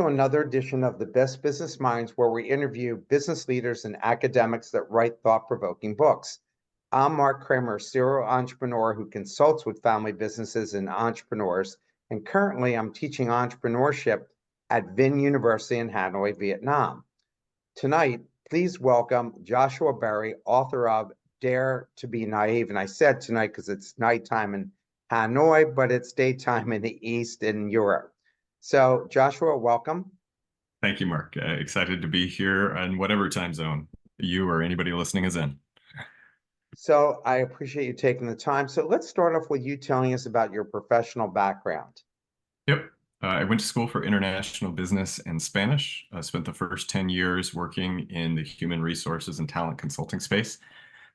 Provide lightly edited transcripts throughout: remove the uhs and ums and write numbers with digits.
to another edition of the Best Business Minds, where we interview business leaders and academics that write thought-provoking books. I'm Marc Kramer, serial entrepreneur who consults with family businesses and entrepreneurs, and currently I'm teaching entrepreneurship at Vinh University in Hanoi, Vietnam. Tonight, please welcome Joshua Berry, author of Dare to be Naive. And I said tonight because it's nighttime in Hanoi, but it's daytime in the East in Europe. So, Joshua, welcome. Thank you, Mark. Excited to be here in whatever time zone you or anybody listening is in. So, I appreciate you taking the time. So, let's start off with you telling us about your professional background. Yep. I went to school for international business and Spanish. I spent the first 10 years working in the human resources and talent consulting space.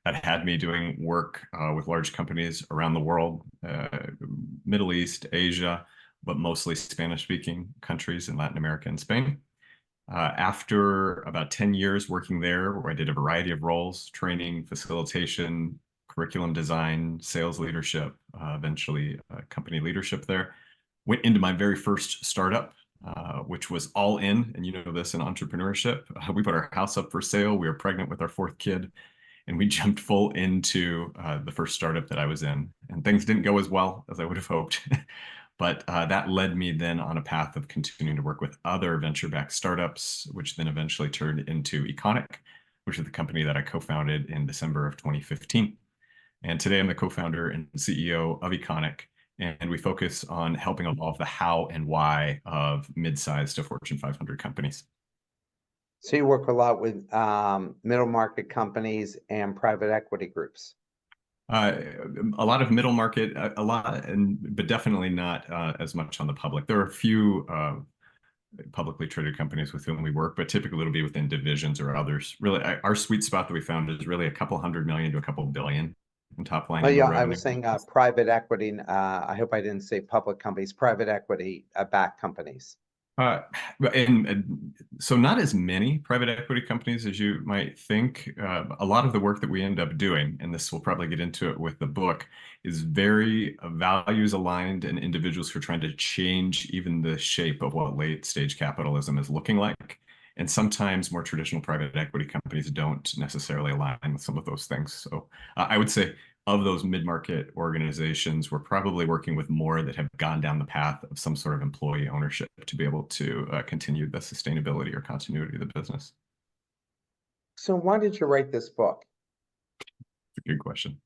That had me doing work with large companies around the world, Middle East, Asia, but mostly Spanish-speaking countries in Latin America and Spain. After about 10 years working there, where I did a variety of roles, training, facilitation, curriculum design, sales leadership, eventually company leadership there, went into my very first startup, which was all in, and you know this in entrepreneurship. We put our house up for sale. We were pregnant with our fourth kid, and we jumped full into the first startup that I was in. And things didn't go as well as I would have hoped. But that led me then on a path of continuing to work with other venture-backed startups, which then eventually turned into Econic, which is the company that I co-founded in December of 2015. And today I'm the co-founder and CEO of Econic, and we focus on helping evolve the how and why of mid-sized to Fortune 500 companies. So, you work a lot with middle market companies and private equity groups. A lot of middle market, a lot, but definitely not as much on the public. There are a few publicly traded companies with whom we work, but typically it'll be within divisions or others. Really, our sweet spot that we found is really a couple $100 million to a couple billion in top line. Oh, yeah, I revenue. was saying private equity. I hope I didn't say public companies, private equity backed companies. And so not as many private equity companies as you might think. A lot of the work that we end up doing, and this will probably get into it with the book, is very values aligned and individuals who are trying to change even the shape of what late stage capitalism is looking like. And sometimes more traditional private equity companies don't necessarily align with some of those things. So I would say of those mid-market organizations, we're probably working with more that have gone down the path of some sort of employee ownership to be able to continue the sustainability or continuity of the business. So, why did you write this book? It's a good question.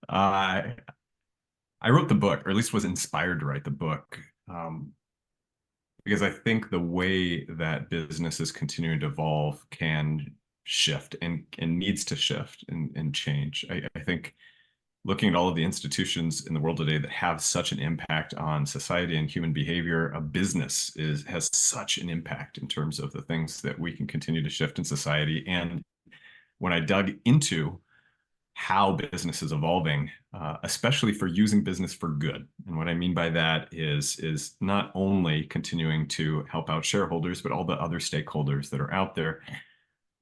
I wrote the book, or at least was inspired to write the book, because I think the way that business is continuing to evolve can shift and needs to shift and change. I think looking at all of the institutions in the world today that have such an impact on society and human behavior, a business has such an impact in terms of the things that we can continue to shift in society. And when I dug into how business is evolving, especially for using business for good, and what I mean by that is not only continuing to help out shareholders, but all the other stakeholders that are out there.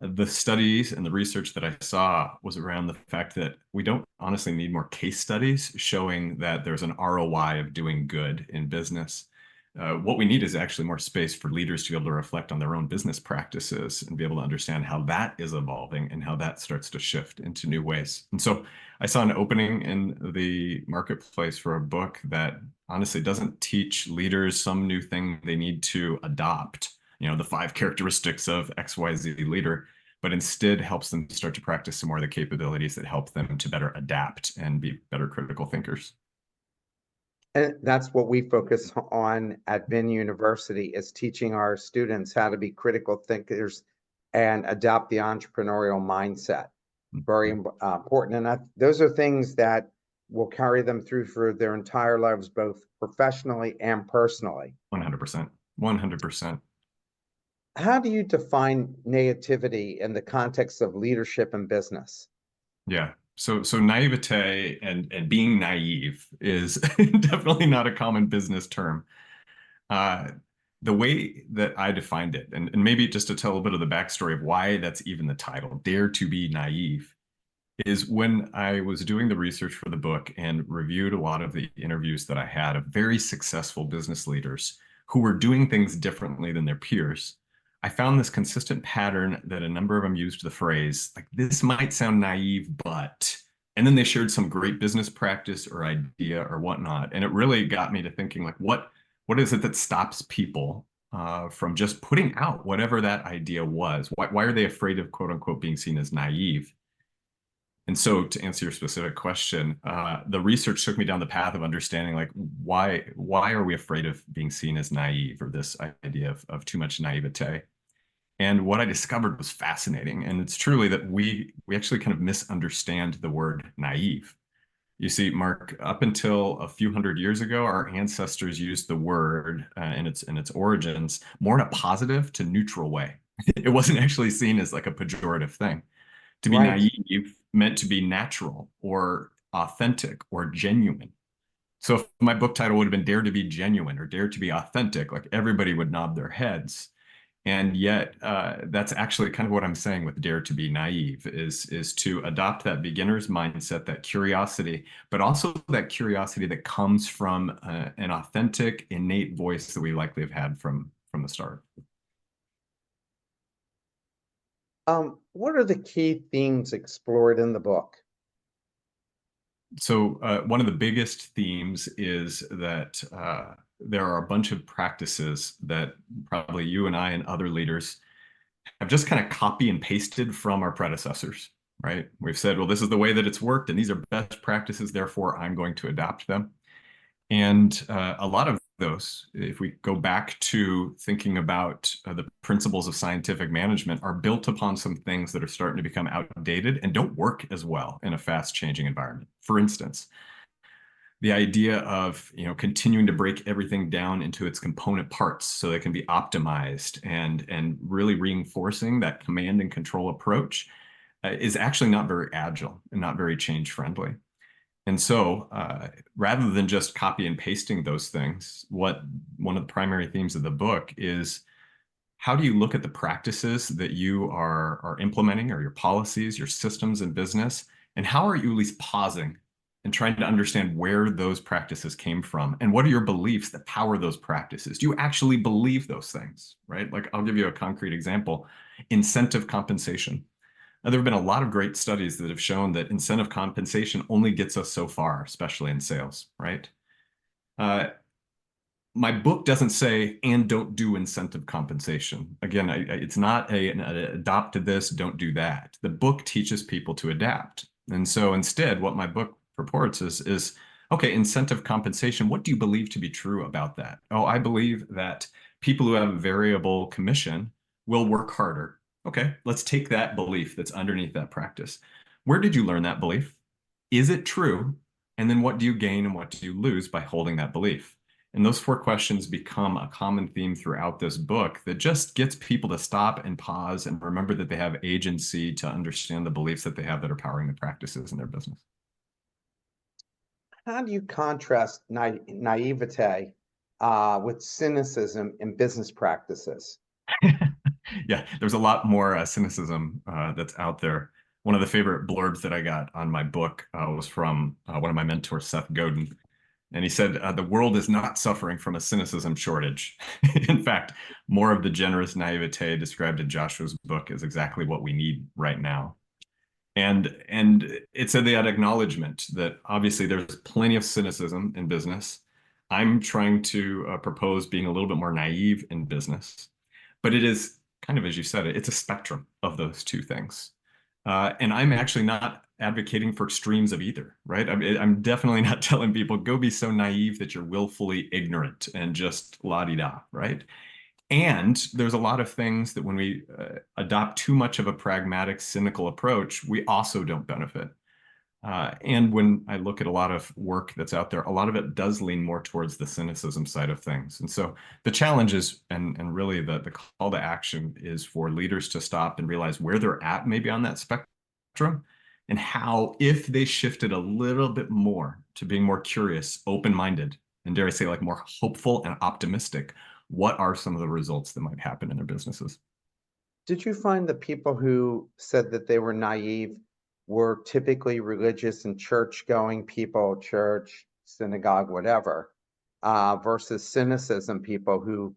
The studies and the research that I saw was around the fact that we don't honestly need more case studies showing that there's an ROI of doing good in business. What we need is actually more space for leaders to be able to reflect on their own business practices and be able to understand how that is evolving and how that starts to shift into new ways. And so I saw an opening in the marketplace for a book that honestly doesn't teach leaders some new thing they need to adopt, the 5 characteristics of XYZ leader, but instead helps them start to practice some more of the capabilities that help them to better adapt and be better critical thinkers. And that's what we focus on at Vinh University, is teaching our students how to be critical thinkers and adopt the entrepreneurial mindset. Very important. And those are things that will carry them through for their entire lives, both professionally and personally. 100%. 100%. How do you define naivety in the context of leadership and business? Yeah. So naivete and being naive is definitely not a common business term. The way that I defined it, and maybe just to tell a bit of the backstory of why that's even the title, Dare to be Naive, is when I was doing the research for the book and reviewed a lot of the interviews that I had of very successful business leaders who were doing things differently than their peers, I found this consistent pattern that a number of them used the phrase, like, this might sound naive, but, and then they shared some great business practice or idea or whatnot. And it really got me to thinking, like, what is it that stops people from just putting out whatever that idea was? Why are they afraid of, quote unquote, being seen as naive? And so, to answer your specific question, the research took me down the path of understanding, like, why are we afraid of being seen as naive, or this idea of too much naivete? And what I discovered was fascinating. And it's truly that we actually kind of misunderstand the word naive. You see, Mark, up until a few hundred years ago, our ancestors used the word in its origins more in a positive to neutral way. It wasn't actually seen as like a pejorative thing. To be Right. naive meant to be natural or authentic or genuine. So if my book title would have been Dare to be Genuine or Dare to be Authentic, like, everybody would nod their heads. And yet, that's actually kind of what I'm saying with Dare to be Naive, is to adopt that beginner's mindset, that curiosity, but also that curiosity that comes from an authentic, innate voice that we likely have had from the start. What are the key themes explored in the book? So one of the biggest themes is that there are a bunch of practices that probably you and I and other leaders have just kind of copy and pasted from our predecessors, right? We've said, well, this is the way that it's worked, and these are best practices, therefore I'm going to adopt them. And a lot of those, if we go back to thinking about the principles of scientific management, are built upon some things that are starting to become outdated and don't work as well in a fast changing environment. For instance, the idea of, continuing to break everything down into its component parts so they can be optimized, and really reinforcing that command and control approach is actually not very agile and not very change friendly. And so, rather than just copy and pasting those things, one of the primary themes of the book is, how do you look at the practices that you are implementing, or your policies, your systems in business, and how are you at least pausing and trying to understand where those practices came from, and what are your beliefs that power those practices? Do you actually believe those things, right? Like, I'll give you a concrete example: incentive compensation. Now, there have been a lot of great studies that have shown that incentive compensation only gets us so far, especially in sales, right? Uh, my book doesn't say, and don't do incentive compensation. Again, it's not an adopt this, don't do that. The book teaches people to adapt. And so instead, what my book purports is, okay, incentive compensation, what do you believe to be true about that? Oh, I believe that people who have a variable commission will work harder. Okay, let's take that belief that's underneath that practice. Where did you learn that belief? Is it true? And then what do you gain and what do you lose by holding that belief? And those four questions become a common theme throughout this book that just gets people to stop and pause and remember that they have agency to understand the beliefs that they have that are powering the practices in their business. How do you contrast naivete with cynicism in business practices? Yeah, there's a lot more cynicism that's out there. One of the favorite blurbs that I got on my book was from one of my mentors, Seth Godin. And he said, the world is not suffering from a cynicism shortage. In fact, more of the generous naivete described in Joshua's book is exactly what we need right now. And it's that acknowledgement that obviously there's plenty of cynicism in business. I'm trying to propose being a little bit more naive in business, but it is kind of, as you said, it's a spectrum of those two things. And I'm actually not advocating for extremes of either, right? I'm definitely not telling people go be so naive that you're willfully ignorant and just la-di-da, right? And there's a lot of things that when we adopt too much of a pragmatic, cynical approach, we also don't benefit. And when I look at a lot of work that's out there, a lot of it does lean more towards the cynicism side of things. And so the challenge is, and really the call to action is for leaders to stop and realize where they're at maybe on that spectrum, and how, if they shifted a little bit more to being more curious, open-minded, and dare I say, like, more hopeful and optimistic, what are some of the results that might happen in their businesses? Did you find the people who said that they were naive were typically religious and church-going people, church, synagogue, whatever? versus cynicism, people who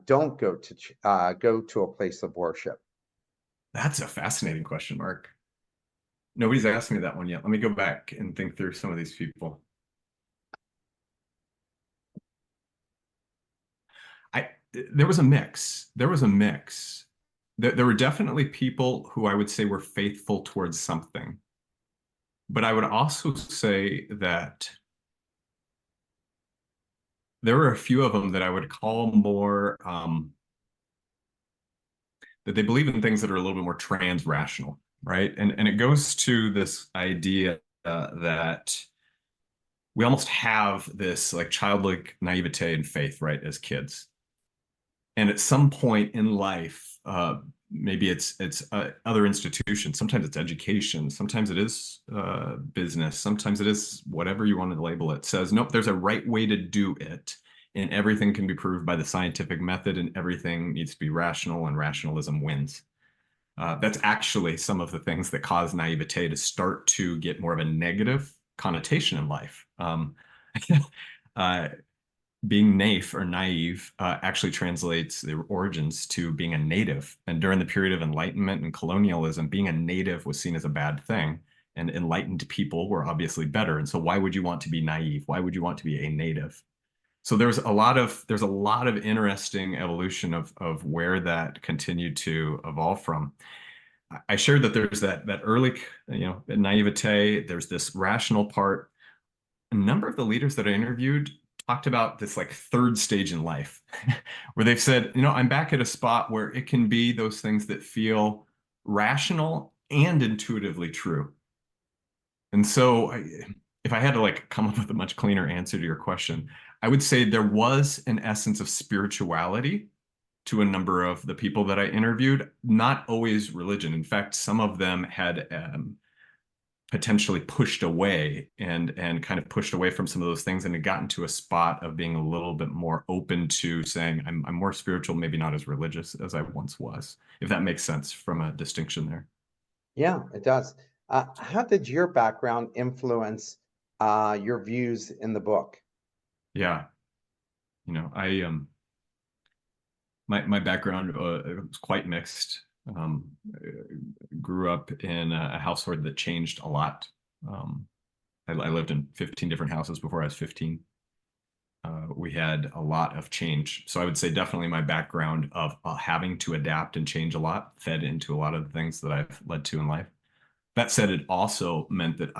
don't go to a place of worship? That's a fascinating question, Mark. Nobody's asked me that one yet. Let me go back and think through some of these people. I there was a mix. There was a mix. There were definitely people who I would say were faithful towards something. But I would also say that there were a few of them that I would call more that they believe in things that are a little bit more trans-rational, right? And it goes to this idea that we almost have this like childlike naivete and faith, right, as kids. And at some point in life, maybe it's other institutions. Sometimes it's education. Sometimes it is business. Sometimes it is whatever you want to label it. Says nope, there's a right way to do it, and everything can be proved by the scientific method, and everything needs to be rational, and rationalism wins. That's actually some of the things that cause naivete to start to get more of a negative connotation in life. Uh, Being naif or naive actually translates the origins to being a native. And during the period of Enlightenment and colonialism, being a native was seen as a bad thing. And enlightened people were obviously better. And so why would you want to be naive? Why would you want to be a native? So there's a lot of interesting evolution of where that continued to evolve from. I shared that there's that early, naivete, there's this rational part. A number of the leaders that I interviewed talked about this like third stage in life where they've said, I'm back at a spot where it can be those things that feel rational and intuitively true. And so if I had to like come up with a much cleaner answer to your question, I would say there was an essence of spirituality to a number of the people that I interviewed, not always religion. In fact, some of them had potentially pushed away and kind of pushed away from some of those things and had gotten to a spot of being a little bit more open to saying I'm more spiritual, maybe not as religious as I once was, if that makes sense from a distinction there. Yeah, it does. How did your background influence your views in the book? Yeah, I my background was quite mixed. Um, Grew up in a household that changed a lot. I lived in 15 different houses before I was 15. We had a lot of change. So I would say definitely my background of having to adapt and change a lot fed into a lot of the things that I've led to in life. That said, it also meant that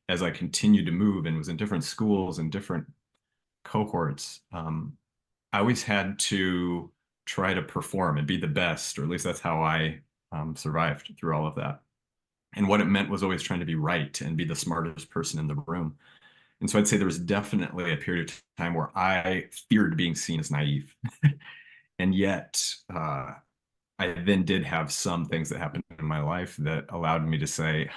as I continued to move and was in different schools and different cohorts, I always had to try to perform and be the best, or at least that's how I survived through all of that. And what it meant was always trying to be right and be the smartest person in the room. And so I'd say there was definitely a period of time where I feared being seen as naive. And yet, I then did have some things that happened in my life that allowed me to say,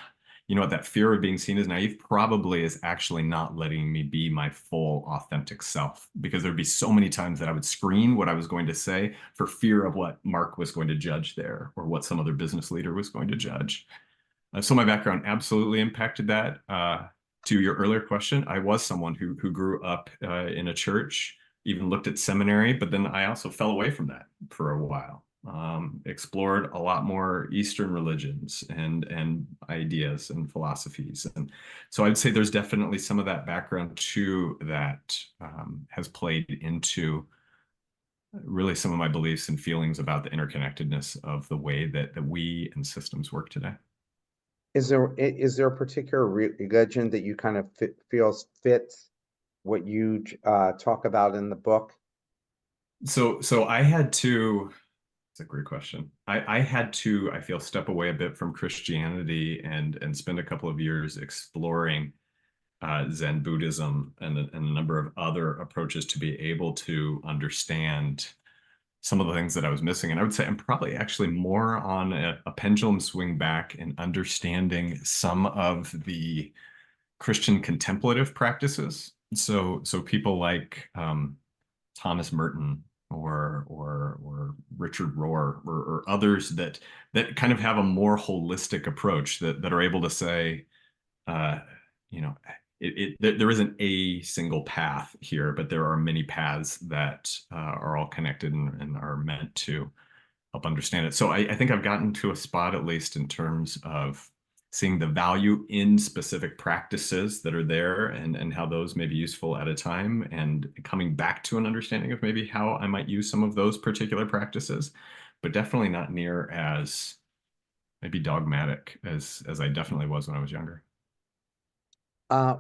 you know what, that fear of being seen as naive probably is actually not letting me be my full authentic self, because there'd be so many times that I would screen what I was going to say for fear of what Mark was going to judge there or what some other business leader was going to judge. So my background absolutely impacted that. To your earlier question, I was someone who grew up in a church, even looked at seminary, but then I also fell away from that for a while. Explored a lot more Eastern religions and ideas and philosophies. And so I'd say there's definitely some of that background too that has played into really some of my beliefs and feelings about the interconnectedness of the way that we and systems work today. Is there a particular religion that you kind of feels fits what you talk about in the book? So I had to, it's a great question. I had to, I feel, step away a bit from Christianity and spend a couple of years exploring Zen Buddhism and a number of other approaches to be able to understand some of the things that I was missing. And I would say I'm probably actually more on a pendulum swing back in understanding some of the Christian contemplative practices. So people like Thomas Merton or Richard Rohr or others that kind of have a more holistic approach that are able to say, uh, you know, there isn't a single path here, but there are many paths that are all connected and are meant to help understand it. So I think I've gotten to a spot, at least in terms of seeing the value in specific practices that are there and how those may be useful at a time, and coming back to an understanding of maybe how I might use some of those particular practices, but definitely not near as maybe dogmatic as I definitely was when I was younger.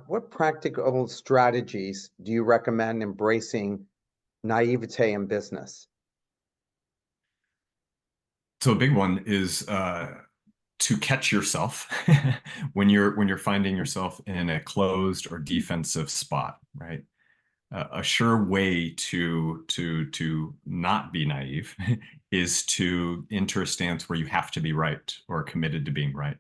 What practical strategies do you recommend embracing naivete in business? So a big one is to catch yourself when you're finding yourself in a closed or defensive spot, right? A sure way to not be naive is to enter a stance where you have to be right or committed to being right.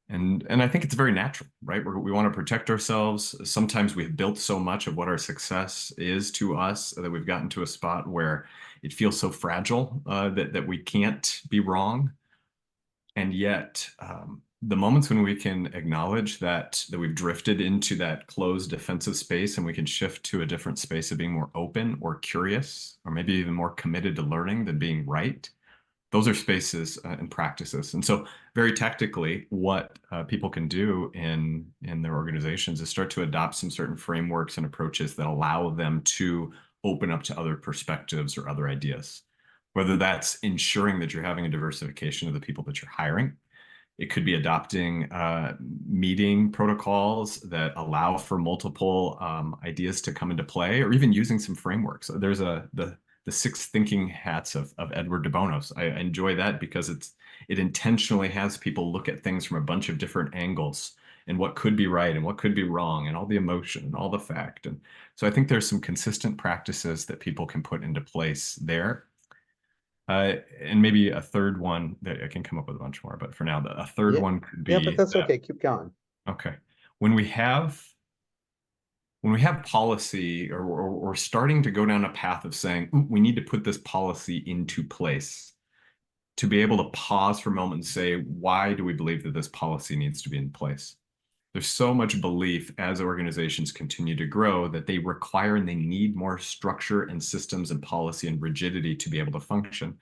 And I think it's very natural, right? We want to protect ourselves. Sometimes we've built so much of what our success is to us that we've gotten to a spot where it feels so fragile that we can't be wrong. And yet, the moments when we can acknowledge that we've drifted into that closed defensive space and we can shift to a different space of being more open or curious, or maybe even more committed to learning than being right, those are spaces and practices. And so, very tactically, what people can do in their organizations is start to adopt some certain frameworks and approaches that allow them to open up to other perspectives or other ideas. Whether that's ensuring that you're having a diversification of the people that you're hiring, it could be adopting meeting protocols that allow for multiple ideas to come into play, or even using some frameworks. There's the six thinking hats of Edward de Bonos. I enjoy that because it intentionally has people look at things from a bunch of different angles and what could be right and what could be wrong and all the emotion and all the fact. And so I think there's some consistent practices that people can put into place there. And maybe a third one that I can come up with a bunch more, but for now, a third Yeah, one could yeah, but be that's that, okay. Keep going. okay, when we have when we have policy or we're starting to go down a path of saying, "Ooh, we need to put this policy into place," to be able to pause for a moment and say, why do we believe that this policy needs to be in place? There's so much belief as organizations continue to grow that they require and they need more structure and systems and policy and rigidity to be able to function.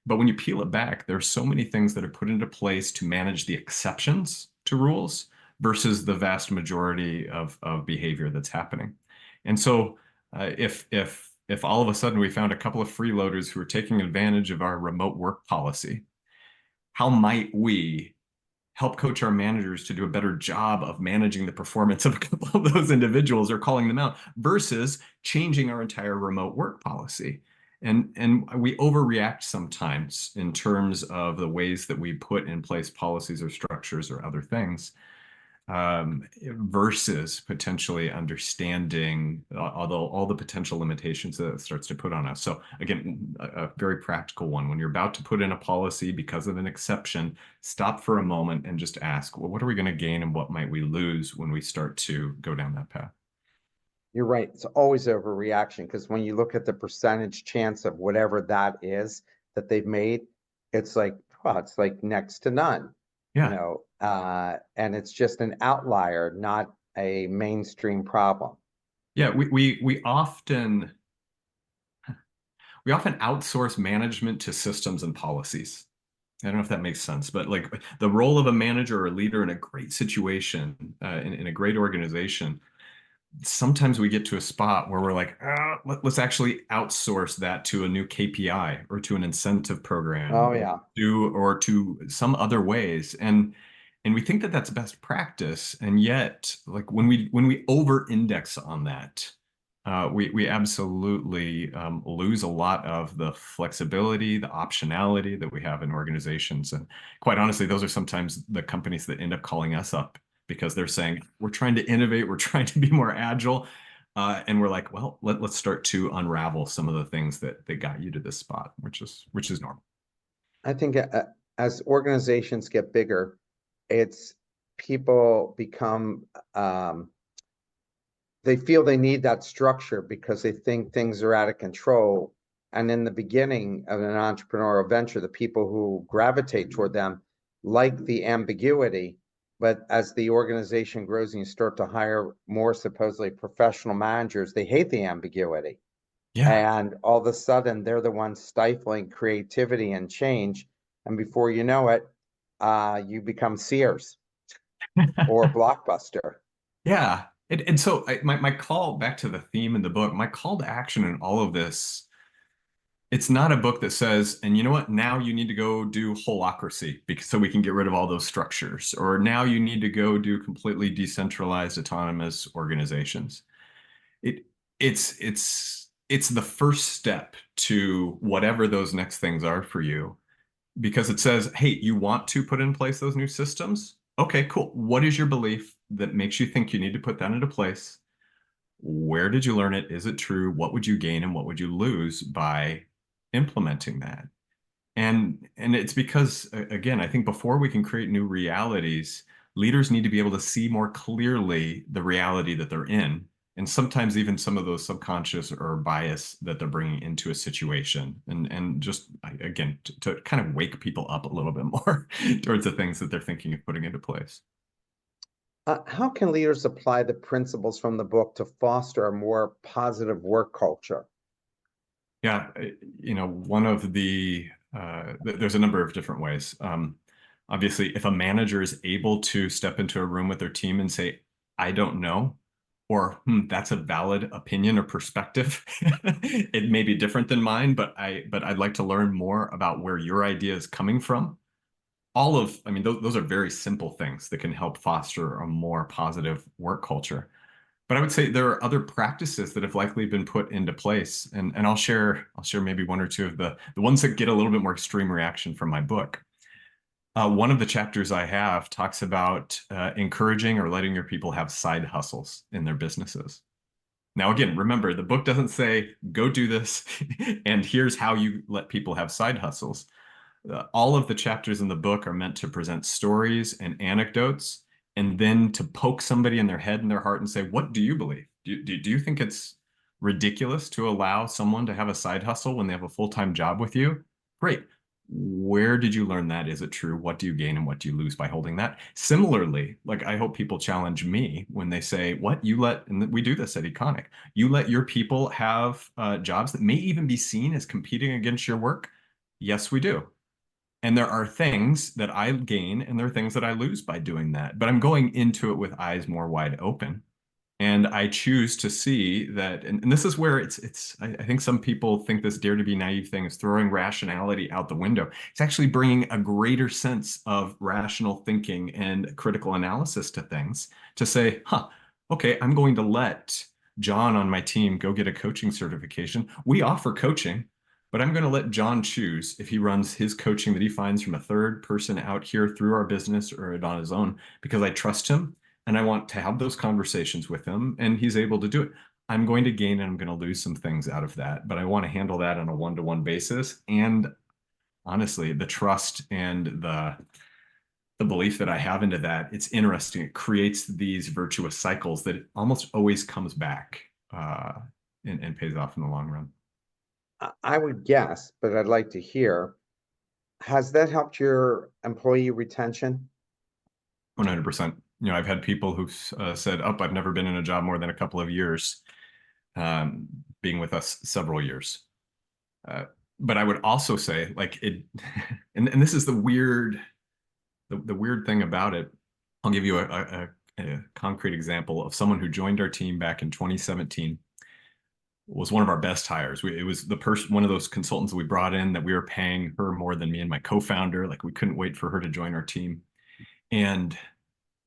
But when you peel it back, there are so many things that are put into place to manage the exceptions to rules versus the vast majority of behavior that's happening. And so if all of a sudden we found a couple of freeloaders who are taking advantage of our remote work policy, how might we help coach our managers to do a better job of managing the performance of a couple of those individuals or calling them out versus changing our entire remote work policy? And we overreact sometimes in terms of the ways that we put in place policies or structures or other things, versus potentially understanding all the potential limitations that it starts to put on us. So again, a very practical one. When you're about to put in a policy because of an exception, stop for a moment and just ask, well, what are we going to gain and what might we lose when we start to go down that path? You're right. It's always overreaction because when you look at the percentage chance of whatever that is that they've made, it's like, well, it's like next to none, Yeah. and it's just an outlier, not a mainstream problem. Yeah, we often outsource management to systems and policies. I don't know if that makes sense, but like the role of a manager or a leader in a great situation, in a great organization, sometimes we get to a spot where we're like, let's actually outsource that to a new KPI or to an incentive program Oh yeah. or to some other ways. And we think that that's best practice. And yet, like when we over index on that, we absolutely lose a lot of the flexibility, the optionality that we have in organizations. And quite honestly, those are sometimes the companies that end up calling us up because they're saying, we're trying to innovate, we're trying to be more agile. And we're like, well, let's start to unravel some of the things that got you to this spot, which is normal. I think as organizations get bigger, it's people become they feel they need that structure because they think things are out of control. And in the beginning of an entrepreneurial venture, the people who gravitate toward them like the ambiguity, But as the organization grows and you start to hire more supposedly professional managers, they hate the ambiguity. Yeah. And all of a sudden, they're the ones stifling creativity and change. And before you know it, you become Sears or Blockbuster. Yeah. And so my call back to the theme in the book, my call to action in all of this, it's not a book that says, and you know what, now you need to go do holacracy because so we can get rid of all those structures, or now you need to go do completely decentralized autonomous organizations. It it's the first step to whatever those next things are for you because it says, hey, you want to put in place those new systems? Okay, cool. What is your belief that makes you think you need to put that into place? Where did you learn it? Is it true? What would you gain and what would you lose by implementing that? And it's because again, I think before we can create new realities, leaders need to be able to see more clearly the reality that they're in, and sometimes even some of those subconscious or bias that they're bringing into a situation, and just again to kind of wake people up a little bit more towards the things that they're thinking of putting into place. How can leaders apply the principles from the book to foster a more positive work culture? Yeah, one of there's a number of different ways. Obviously, if a manager is able to step into a room with their team and say, I don't know, or that's a valid opinion or perspective. It may be different than mine, but I'd like to learn more about where your idea is coming from. I mean, those are very simple things that can help foster a more positive work culture. But I would say there are other practices that have likely been put into place, and I'll share maybe one or two of the ones that get a little bit more extreme reaction from my book. One of the chapters I have talks about encouraging or letting your people have side hustles in their businesses. Now, again, remember, the book doesn't say, go do this, and here's how you let people have side hustles. All of the chapters in the book are meant to present stories and anecdotes, and then to poke somebody in their head and their heart and say, what do you believe? Do you think it's ridiculous to allow someone to have a side hustle when they have a full-time job with you? Great. Where did you learn that? Is it true? What do you gain and what do you lose by holding that? Similarly, like I hope people challenge me when they say, what you let, and we do this at Econic, you let your people have jobs that may even be seen as competing against your work? Yes, we do. And there are things that I gain and there are things that I lose by doing that. But I'm going into it with eyes more wide open. And I choose to see that, and this is where I think some people think this dare to be naive thing is throwing rationality out the window. It's actually bringing a greater sense of rational thinking and critical analysis to things to say, okay, I'm going to let John on my team go get a coaching certification. We offer coaching, but I'm going to let John choose if he runs his coaching that he finds from a third person out here through our business or on his own, because I trust him and I want to have those conversations with him and he's able to do it. I'm going to gain and I'm going to lose some things out of that, but I want to handle that on a one-to-one basis. And honestly, the trust and the belief that I have into that, it's interesting. It creates these virtuous cycles that it almost always comes back and pays off in the long run. I would guess, but I'd like to hear, has that helped your employee retention? 100%. I've had people who've said, "Oh, I've never been in a job more than a couple of years, being with us several years." Uh, but I would also say, like it, and this is the weird thing about it. I'll give you a concrete example of someone who joined our team back in 2017. Was one of our best hires. It was the person, one of those consultants that we brought in that we were paying her more than me and my co-founder. Like we couldn't wait for her to join our team. And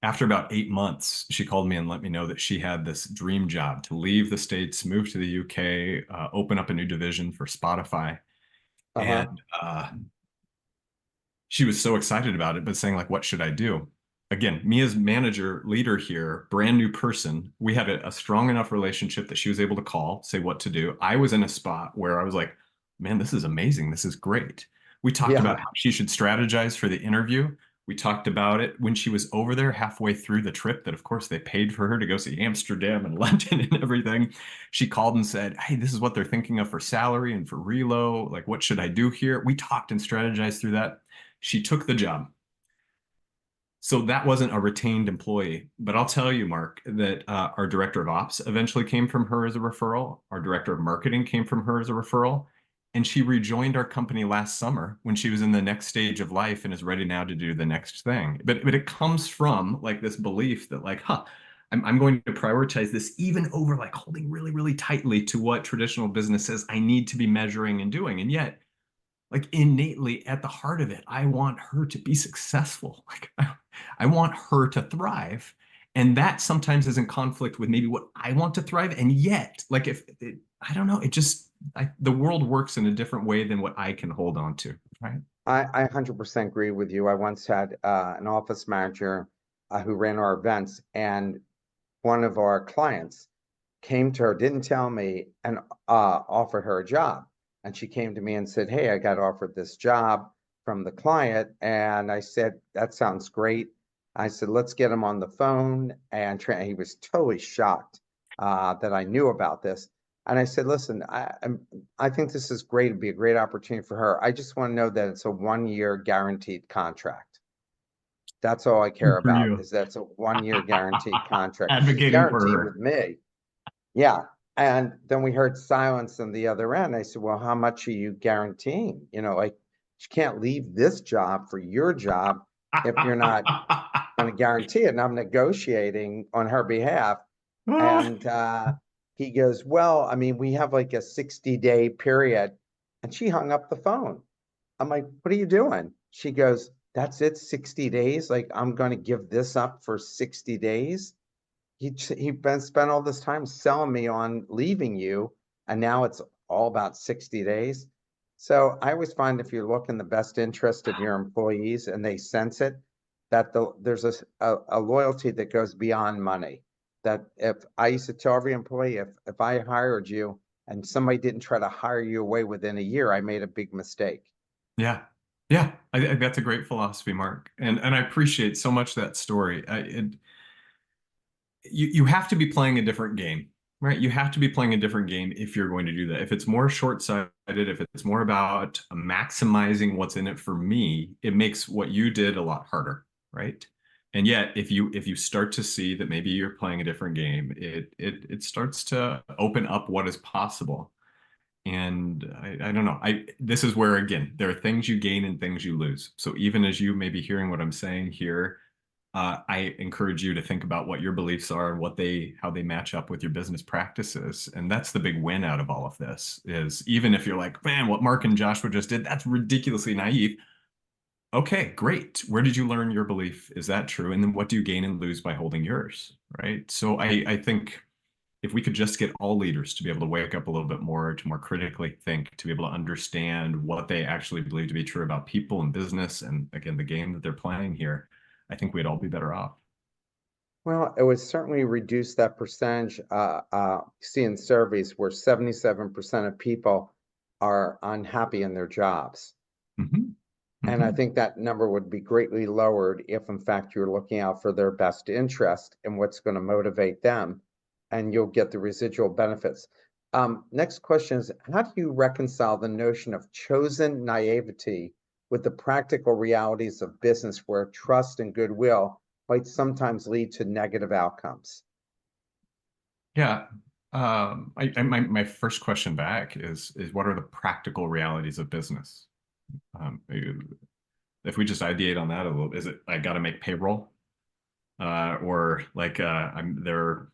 after about 8 months, she called me and let me know that she had this dream job to leave the States, move to the UK, open up a new division for Spotify. Uh-huh. And she was so excited about it, but saying, like, what should I do? Again, me as manager, leader here, brand new person, we had a strong enough relationship that she was able to call, say what to do. I was in a spot where I was like, man, this is amazing. This is great. We talked Yeah. about how she should strategize for the interview. We talked about it when she was over there halfway through the trip, that of course they paid for her to go see Amsterdam and London and everything. She called and said, hey, this is what they're thinking of for salary and for relo. Like, what should I do here? We talked and strategized through that. She took the job. So that wasn't a retained employee, but I'll tell you, Mark, that our director of ops eventually came from her as a referral. Our director of marketing came from her as a referral. And she rejoined our company last summer when she was in the next stage of life and is ready now to do the next thing. But it comes from like this belief that like, I'm going to prioritize this even over like holding really, really tightly to what traditional business says I need to be measuring and doing. And yet like innately at the heart of it, I want her to be successful. Like I want her to thrive. And that sometimes is in conflict with maybe what I want to thrive. And yet, like if it, I don't know, it just the world works in a different way than what I can hold on to, right? I 100% agree with you. I once had an office manager who ran our events, and one of our clients came to her, didn't tell me, and offered her a job. And she came to me and said, "Hey, I got offered this job from the client." And I said, "That sounds great." I said, "Let's get him on the phone." And he was totally shocked that I knew about this. And I said, "Listen, I think this is great. It'd be a great opportunity for her. I just want to know that it's a 1 year guaranteed contract. That's all I care Good for about, you. is that's a 1 year guaranteed contract. She's Advocating for guaranteed her. with me." Yeah. And then we heard silence on the other end. I said, "Well, how much are you guaranteeing? Like, she can't leave this job for your job if you're not going to guarantee it." And I'm negotiating on her behalf. And he goes, "Well, I mean, we have like a 60-day period." And she hung up the phone. I'm like, "What are you doing?" She goes, "That's it, 60 days? Like, I'm going to give this up for 60 days? He been spent all this time selling me on leaving you, and now it's all about 60 days." So I always find if you look in the best interest of your employees and they sense it, that there's a loyalty that goes beyond money. That if I used to tell every employee, if I hired you and somebody didn't try to hire you away within a year, I made a big mistake. Yeah. Yeah. I think that's a great philosophy, Mark. And I appreciate so much that story. You have to be playing a different game, right? You have to be playing a different game if you're going to do that. If it's more short-sighted, if it's more about maximizing what's in it for me, it makes what you did a lot harder, right? And yet, if you start to see that maybe you're playing a different game, it starts to open up what is possible. And I don't know. This is where again, there are things you gain and things you lose. So even as you may be hearing what I'm saying here, I encourage you to think about what your beliefs are and how they match up with your business practices. And that's the big win out of all of this is even if you're like, man, what Mark and Joshua just did, that's ridiculously naive. Okay, great. Where did you learn your belief? Is that true? And then what do you gain and lose by holding yours? Right. So I think if we could just get all leaders to be able to wake up a little bit more, to more critically think, to be able to understand what they actually believe to be true about people and business, and again, the game that they're playing here, I think we'd all be better off. Well, it would certainly reduce that percentage. See in surveys where 77% of people are unhappy in their jobs. Hmm. And I Hmm. think that number would be greatly lowered if, in fact, you're looking out for their best interest and what's going to motivate them, and you'll get the residual benefits. Next question is, how do you reconcile the notion of chosen naivety with the practical realities of business where trust and goodwill might sometimes lead to negative outcomes? Yeah. My first question back is what are the practical realities of business? If we just ideate on that a little, is it I got to make payroll, or like I'm there?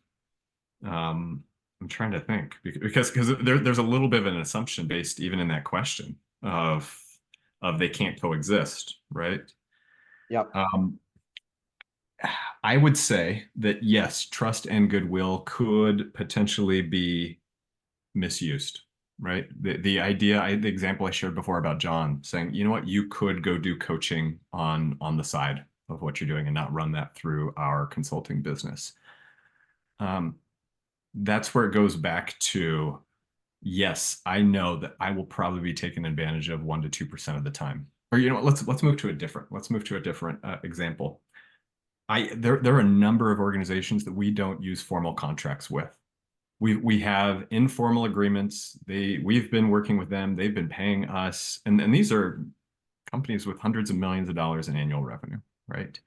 Um, I'm trying to think because there's a little bit of an assumption based even in that question of they can't coexist, right? Yep. Um, I would say that yes, trust and goodwill could potentially be misused, right? The idea, the example I shared before about John saying, you know what, you could go do coaching on the side of what you're doing and not run that through our consulting business. Um, that's where it goes back to, yes, I know that I will probably be taken advantage of 1 to 2% of the time. Or you know what, let's move to a different example. There are a number of organizations that we don't use formal contracts with. We have informal agreements. We've been working with them. They've been paying us, and these are companies with hundreds of millions of dollars in annual revenue, right?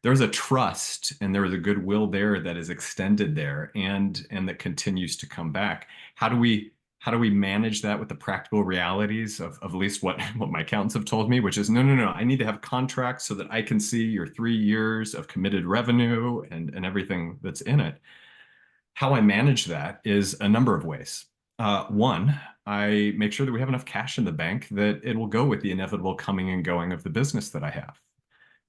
there's a trust and there is a goodwill there that is extended there and that continues to come back. How do we manage that with the practical realities of at least what my accountants have told me, which is no, I need to have contracts so that I can see your 3 years of committed revenue and everything that's in it. How I manage that is a number of ways. One, I make sure that we have enough cash in the bank that it will go with the inevitable coming and going of the business that I have.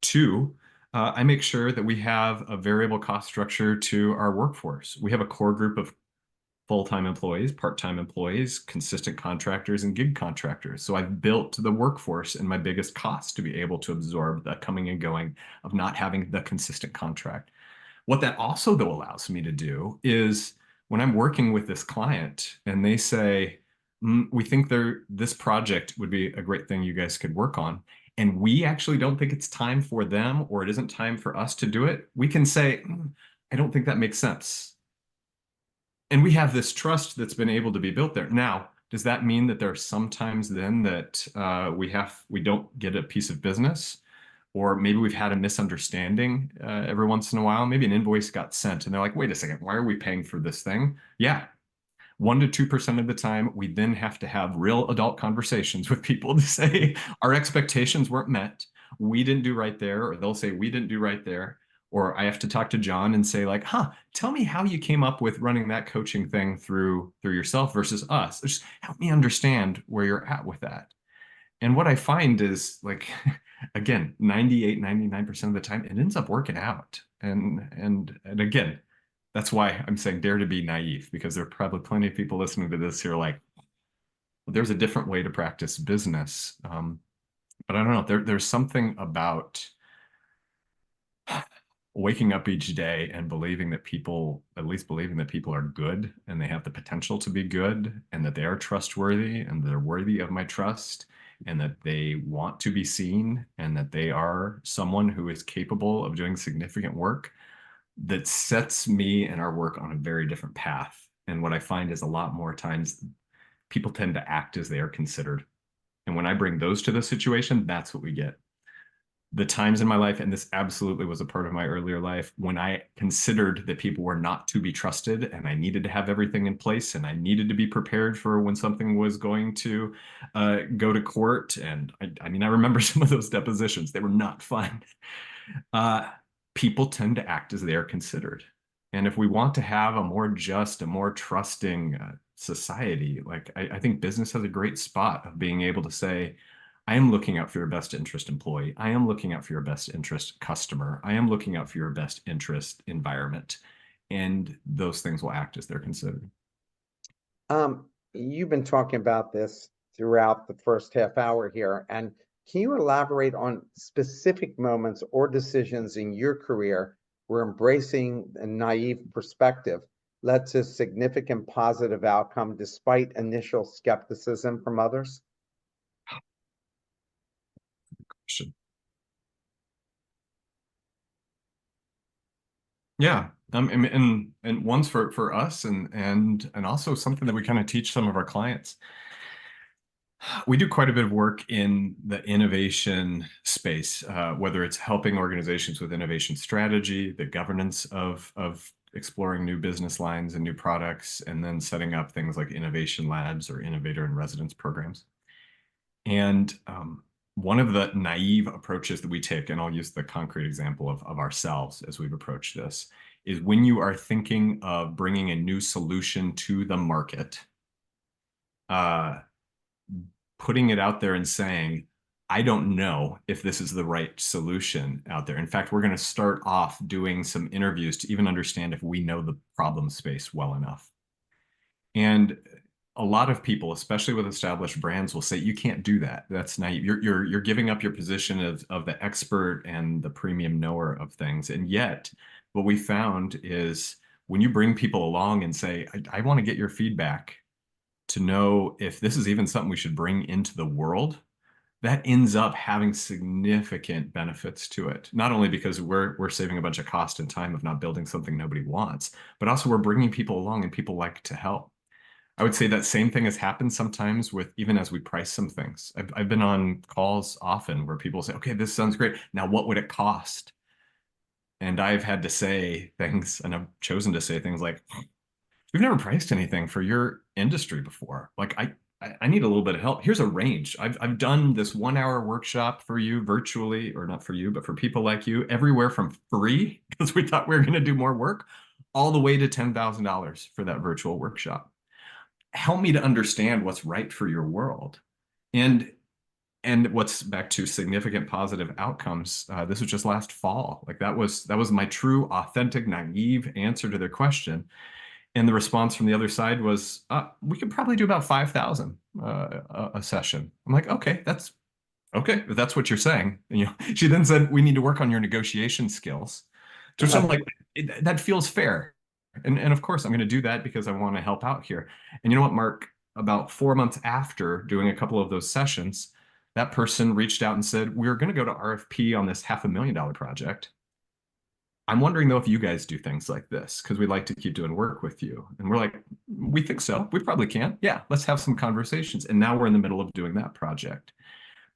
Two, I make sure that we have a variable cost structure to our workforce. We have a core group of full-time employees, part-time employees, consistent contractors, and gig contractors. So I've built the workforce and my biggest cost to be able to absorb the coming and going of not having the consistent contract. What that also, though, allows me to do is when I'm working with this client and they say, we think this project would be a great thing you guys could work on, and we actually don't think it's time for them or it isn't time for us to do it, we can say, I don't think that makes sense. And we have this trust that's been able to be built there. Now, does that mean that there are sometimes then that we don't get a piece of business? Or maybe we've had a misunderstanding every once in a while. Maybe an invoice got sent and they're like, wait a second, why are we paying for this thing? Yeah. 1% to 2% of the time, we then have to have real adult conversations with people to say our expectations weren't met. We didn't do right there, or they'll say we didn't do right there. Or I have to talk to John and say like, tell me how you came up with running that coaching thing through yourself versus us. Just help me understand where you're at with that. And what I find is like, again, 98, 99% of the time, it ends up working out. And again, that's why I'm saying dare to be naive, because there are probably plenty of people listening to this who are like, well, there's a different way to practice business. But I don't know, there's something about waking up each day and believing that people, at least believing that people are good and they have the potential to be good and that they are trustworthy and they're worthy of my trust and that they want to be seen and that they are someone who is capable of doing significant work, that sets me and our work on a very different path. And what I find is a lot more times people tend to act as they are considered. And when I bring those to the situation, that's what we get. The times in my life, and this absolutely was a part of my earlier life, when I considered that people were not to be trusted and I needed to have everything in place and I needed to be prepared for when something was going to go to court. And I mean, I remember some of those depositions. They were not fun. People tend to act as they are considered. And if we want to have a more just, a more trusting society, like I think business has a great spot of being able to say, I am looking out for your best interest employee. I am looking out for your best interest customer. I am looking out for your best interest environment. And those things will act as they're considered. You've been talking about this throughout the first half hour here, and can you elaborate on specific moments or decisions in your career where embracing a naive perspective led to significant positive outcome despite initial skepticism from others? Yeah. And one's for us and also something that we kind of teach some of our clients. We do quite a bit of work in the innovation space, whether it's helping organizations with innovation strategy, the governance of exploring new business lines and new products, and then setting up things like innovation labs or innovator in residence programs. And one of the naive approaches that we take, and I'll use the concrete example of ourselves as we've approached this, is when you are thinking of bringing a new solution to the market, putting it out there and saying, I don't know if this is the right solution out there. In fact, we're going to start off doing some interviews to even understand if we know the problem space well enough. And a lot of people, especially with established brands, will say you can't do that. That's naive. You're giving up your position of the expert and the premium knower of things. And yet, what we found is when you bring people along and say, I want to get your feedback to know if this is even something we should bring into the world, that ends up having significant benefits to it. Not only because we're saving a bunch of cost and time of not building something nobody wants, but also we're bringing people along and people like to help. I would say that same thing has happened sometimes with even as we price some things. I've been on calls often where people say, okay, this sounds great. Now, what would it cost? And I've had to say things, and I've chosen to say things like, we've never priced anything for your industry before. Like I need a little bit of help. Here's a range. I've done this 1 hour workshop for you virtually, or not for you, but for people like you, everywhere from free, because we thought we were going to do more work, all the way to $10,000 for that virtual workshop. Help me to understand what's right for your world. And what's back to significant positive outcomes. This was just last fall. Like that was my true, authentic, naive answer to their question. And the response from the other side was, we could probably do about 5,000 a session. I'm like, okay, that's okay. If that's what you're saying. And, she then said, we need to work on your negotiation skills. To which I'm like, that feels fair. And of course, I'm going to do that because I want to help out here. And you know what, Mark? About 4 months after doing a couple of those sessions, that person reached out and said, we're going to go to RFP on this $500,000 project. I'm wondering though if you guys do things like this because we'd like to keep doing work with you. And we're like, we think so. We probably can. Yeah, let's have some conversations. And now we're in the middle of doing that project.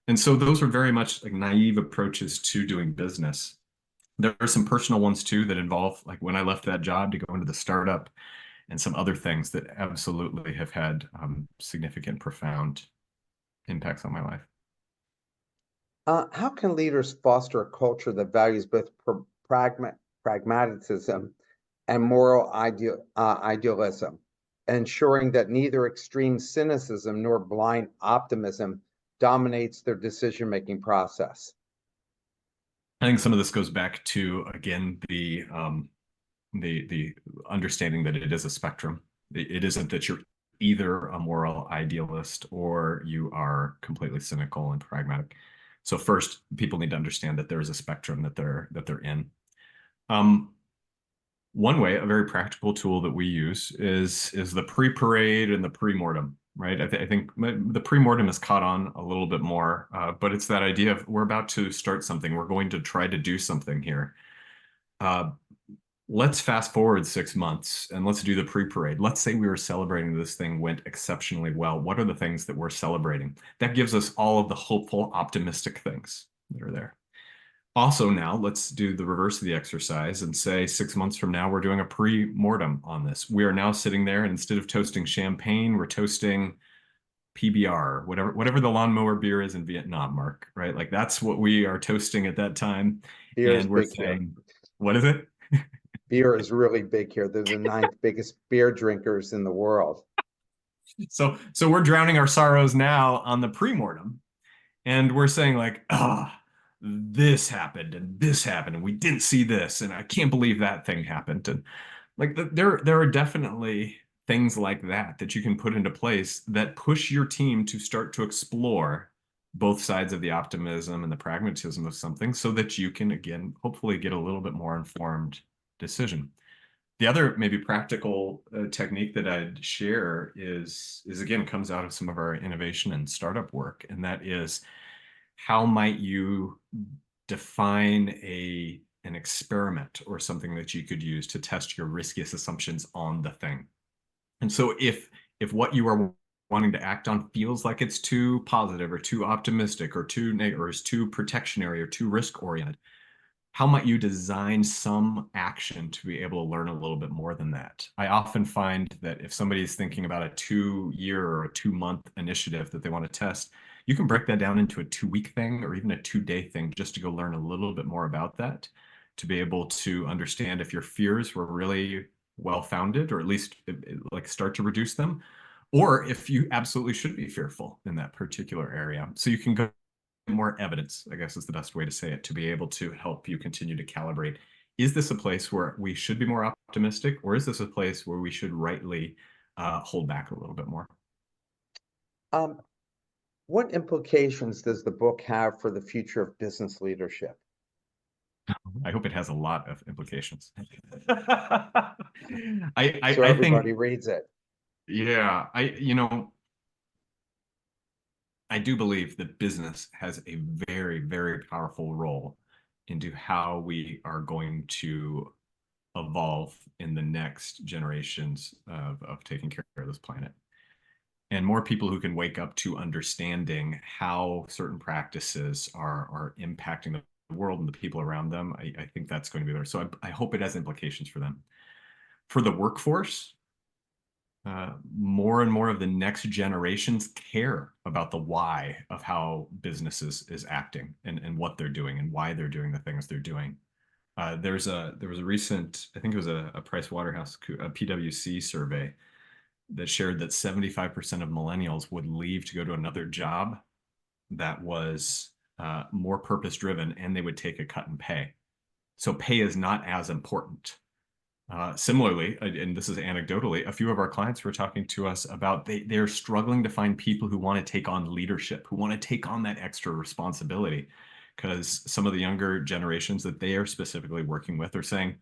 And so those are very much like naive approaches to doing business. There are some personal ones too that involve like when I left that job to go into the startup and some other things that absolutely have had significant, profound impacts on my life. How can leaders foster a culture that values both pragmatism and moral idealism, ensuring that neither extreme cynicism nor blind optimism dominates their decision-making process? I think some of this goes back to again the understanding that it is a spectrum. It isn't that you're either a moral idealist or you are completely cynical and pragmatic. So first, people need to understand that there is a spectrum that they're in. One way, a very practical tool that we use is the pre-parade and the pre-mortem, right? I think the pre-mortem is caught on a little bit more, but it's that idea of we're about to start something. We're going to try to do something here. Let's fast forward 6 months and let's do the pre-parade. Let's say we were celebrating this thing went exceptionally well. What are the things that we're celebrating? That gives us all of the hopeful, optimistic things that are there. Also, now let's do the reverse of the exercise and say 6 months from now, we're doing a pre-mortem on this. We are now sitting there and instead of toasting champagne, we're toasting PBR, whatever the lawnmower beer is in Vietnam, Mark, right? Like that's what we are toasting at that time. Beer is And we're big here. saying, what is it? Beer is really big here. They're the ninth biggest beer drinkers in the world. So we're drowning our sorrows now on the pre-mortem. And we're saying like, this happened and we didn't see this and I can't believe that thing happened. And like there are definitely things like that you can put into place that push your team to start to explore both sides of the optimism and the pragmatism of something so that you can again hopefully get a little bit more informed decision. The other maybe practical technique that I'd share is again comes out of some of our innovation and startup work, and that is how might you define an experiment or something that you could use to test your riskiest assumptions on the thing. And so if what you are wanting to act on feels like it's too positive or too optimistic or too negative or is too protectionary or too risk oriented, how might you design some action to be able to learn a little bit more than that? I often find that if somebody is thinking about a 2 year or a 2 month initiative that they want to test, you can break that down into a 2 week thing or even a 2 day thing just to go learn a little bit more about that, to be able to understand if your fears were really well founded or at least like start to reduce them, or if you absolutely should be fearful in that particular area. So you can go more evidence, I guess is the best way to say it, to be able to help you continue to calibrate. Is this a place where we should be more optimistic, or is this a place where we should rightly hold back a little bit more? Um, what implications does the book have for the future of business leadership? I hope it has a lot of implications. So I think, everybody reads it. yeah, I do believe that business has a very, very powerful role into how we are going to evolve in the next generations of taking care of this planet. And more people who can wake up to understanding how certain practices are impacting the world and the people around them, I think that's going to be there. So I hope it has implications for them. For the workforce, more and more of the next generations care about the why of how businesses is acting and what they're doing and why they're doing the things they're doing. There was a recent, I think it was a Price Waterhouse, a PwC survey that shared that 75% of millennials would leave to go to another job that was more purpose driven, and they would take a cut in pay. So pay is not as important. Similarly, and this is anecdotally, a few of our clients were talking to us about they're struggling to find people who want to take on leadership, who want to take on that extra responsibility, because some of the younger generations that they are specifically working with are saying,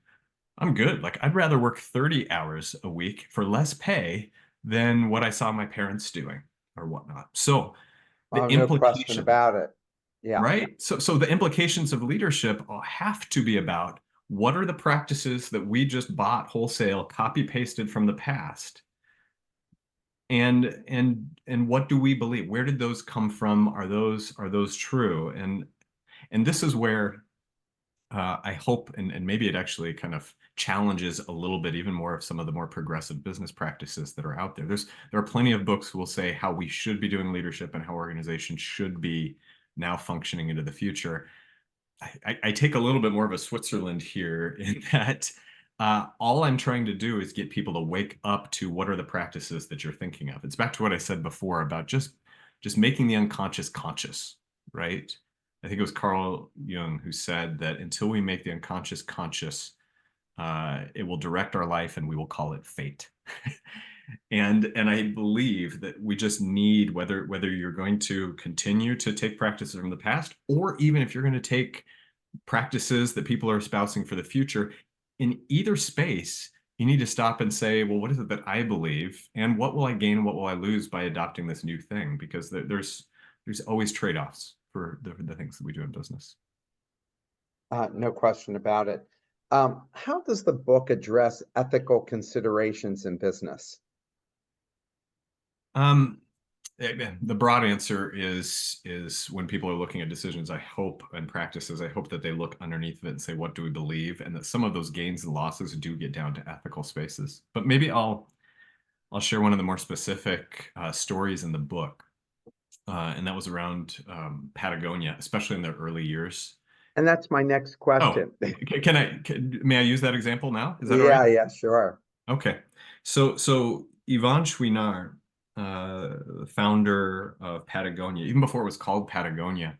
I'm good. Like, I'd rather work 30 hours a week for less pay than what I saw my parents doing or whatnot. So the Oh, no question implication, about it. Yeah. right? So the implications of leadership have to be about what are the practices that we just bought wholesale, copy pasted from the past, and what do we believe? Where did those come from? Are those true? And this is where I hope, and maybe it actually kind of challenges a little bit even more of some of the more progressive business practices that are out there. There are plenty of books who will say how we should be doing leadership and how organizations should be now functioning into the future. I take a little bit more of a Switzerland here in that all I'm trying to do is get people to wake up to what are the practices that you're thinking of. It's back to what I said before about just making the unconscious conscious, right? I think it was Carl Jung who said that until we make the unconscious conscious, it will direct our life and we will call it fate. And I believe that we just need, whether you're going to continue to take practices from the past, or even if you're going to take practices that people are espousing for the future, in either space, you need to stop and say, well, what is it that I believe, and what will I gain and what will I lose by adopting this new thing? Because there's always trade-offs for the things that we do in business. No question about it. How does the book address ethical considerations in business? Um, the broad answer is when people are looking at decisions, I hope, and practices, I hope that they look underneath of it and say, what do we believe? And that some of those gains and losses do get down to ethical spaces. But maybe I'll share one of the more specific stories in the book, and that was around Patagonia, especially in their early years. And that's my next Oh, question. may I use that example now? Is that all right? Yeah, yeah, sure. Okay. So Yvon Chouinard, founder of Patagonia, even before it was called Patagonia,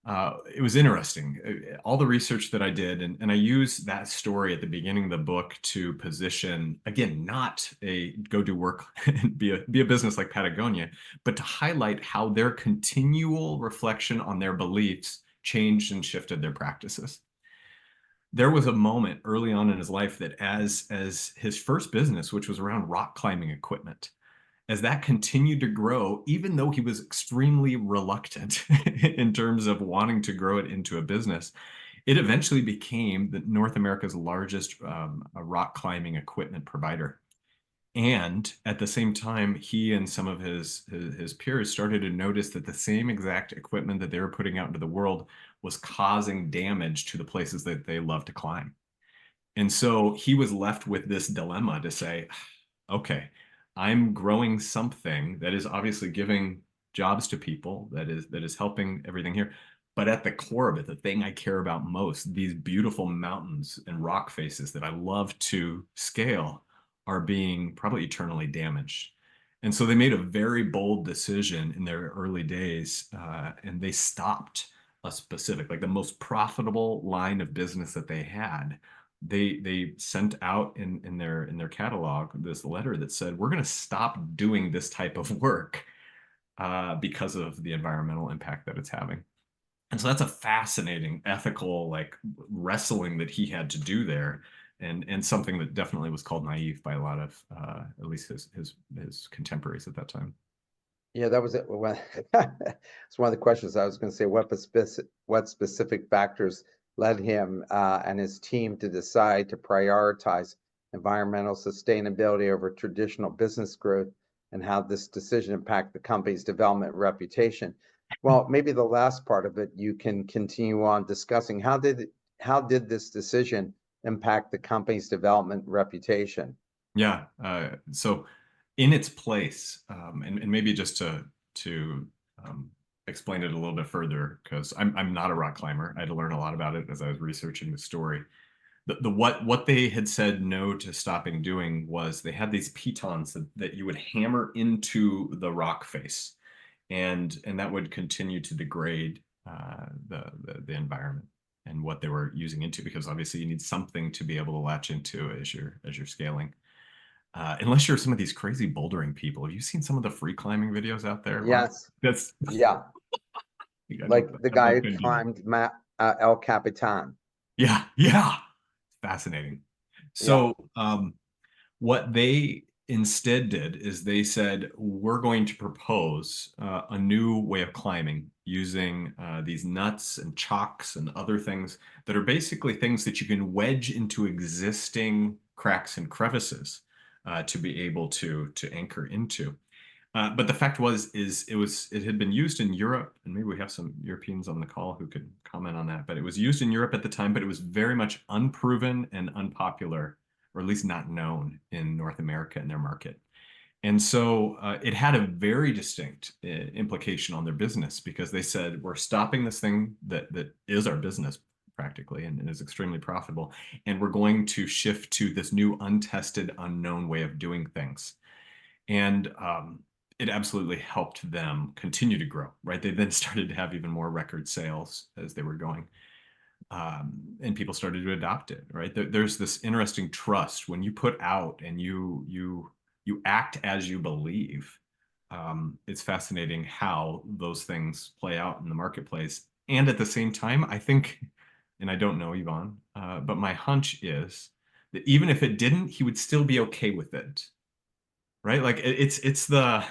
it was interesting. All the research that I did, and I use that story at the beginning of the book to position, again, not a go do work and be a business like Patagonia, but to highlight how their continual reflection on their beliefs changed and shifted their practices. There was a moment early on in his life that as his first business, which was around rock climbing equipment, as that continued to grow, even though he was extremely reluctant in terms of wanting to grow it into a business, it eventually became North America's largest rock climbing equipment provider. And at the same time, he and some of his peers started to notice that the same exact equipment that they were putting out into the world was causing damage to the places that they love to climb. And so he was left with this dilemma to say, okay, I'm growing something that is obviously giving jobs to people, that is helping everything here. But at the core of it, the thing I care about most, these beautiful mountains and rock faces that I love to scale, are being probably eternally damaged. And so they made a very bold decision in their early days, and they stopped a specific, like the most profitable line of business that they had. They sent out in their catalog this letter that said, we're going to stop doing this type of work because of the environmental impact that it's having. And so that's a fascinating ethical like wrestling that he had to do there, and something that definitely was called naive by a lot of at least his contemporaries at that time. Yeah, that was it. It's one of the questions I was going to say. What specific factors led him and his team to decide to prioritize environmental sustainability over traditional business growth, and how this decision impacted the company's development and reputation? Well, maybe the last part of it, you can continue on discussing. How did this decision impact the company's development reputation? Yeah. So in its place, and maybe just to explain it a little bit further, because I'm not a rock climber. I had to learn a lot about it as I was researching the story. What they had said no to stopping doing was they had these pitons that you would hammer into the rock face, and that would continue to degrade the environment and what they were using into, because obviously you need something to be able to latch into as you're scaling. Unless you're some of these crazy bouldering people. Have you seen some of the free climbing videos out there, Mark? Yes. That's Yeah. I Like the I guy who couldn't do that. climbed El Capitan. Yeah, yeah. Fascinating. Yeah. So, what they instead did is they said, we're going to propose a new way of climbing using these nuts and chocks and other things that are basically things that you can wedge into existing cracks and crevices to be able to anchor into. But the fact it had been used in Europe, and maybe we have some Europeans on the call who could comment on that. But it was used in Europe at the time, but it was very much unproven and unpopular, or at least not known in North America and their market. And so it had a very distinct implication on their business, because they said, we're stopping this thing that is our business practically and is extremely profitable, and we're going to shift to this new untested, unknown way of doing things. And it absolutely helped them continue to grow, right? They then started to have even more record sales as they were going. And people started to adopt it, right? There's this interesting trust when you put out and you act as you believe. It's fascinating how those things play out in the marketplace. And at the same time, I think, and I don't know Yvonne, but my hunch is that even if it didn't, he would still be okay with it, right? Like it's the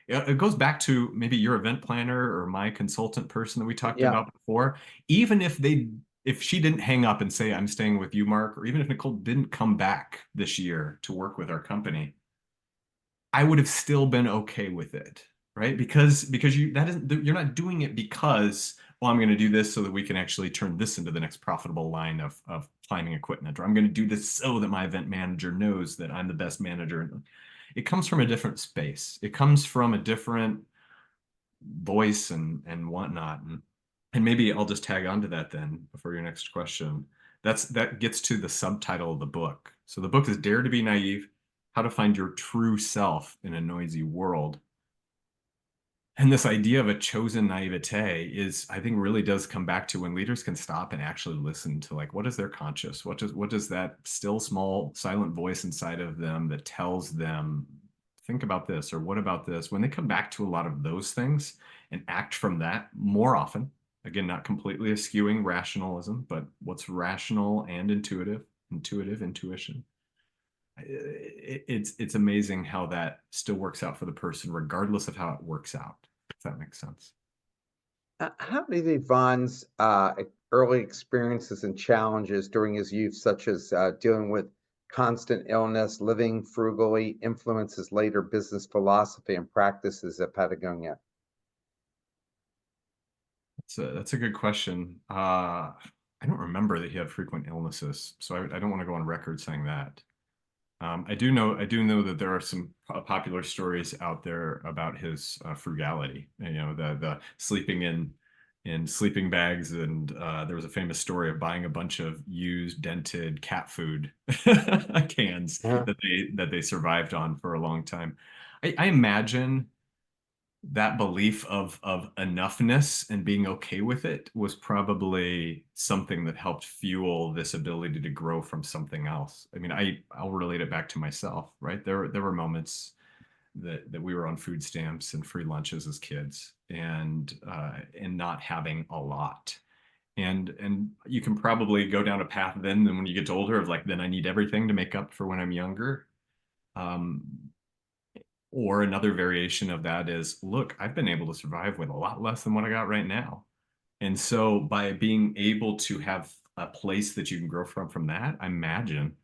it goes back to maybe your event planner or my consultant person that we talked Yeah. about before. Even if she didn't hang up and say I'm staying with you, Mark, or even if Nicole didn't come back this year to work with our company, I would have still been okay with it, right? Because you're not doing it because, well, I'm going to do this so that we can actually turn this into the next profitable line of climbing equipment, or I'm going to do this so that my event manager knows that I'm the best manager. It comes from a different space. It comes from a different voice and whatnot. And maybe I'll just tag on to that then before your next question. That gets to the subtitle of the book. So the book is Dare to Be Naive: How to Find Your True Self in a Noisy World. And this idea of a chosen naivete is, I think, really does come back to when leaders can stop and actually listen to, like, what is their conscious? What does that still small silent voice inside of them that tells them, think about this, or what about this? When they come back to a lot of those things and act from that more often, again, not completely eschewing rationalism, but what's rational and intuition. It's amazing how that still works out for the person, regardless of how it works out, if that makes sense. How did Yvonne's early experiences and challenges during his youth, such as dealing with constant illness, living frugally, influence his later business philosophy and practices at Patagonia? That's a good question. I don't remember that he had frequent illnesses, so I don't want to go on record saying that. I do know that there are some popular stories out there about his frugality. You know, the sleeping in sleeping bags, and there was a famous story of buying a bunch of used, dented cat food cans Uh, that they survived on for a long time. I imagine that belief of enoughness and being okay with it was probably something that helped fuel this ability to grow from something else. I mean, I'll relate it back to myself, right? There were moments that we were on food stamps and free lunches as kids, and not having a lot. And you can probably go down a path then when you get older of, like, then I need everything to make up for when I'm younger. Um, or another variation of that is, look, I've been able to survive with a lot less than what I got right now. And so by being able to have a place that you can grow from that, I imagine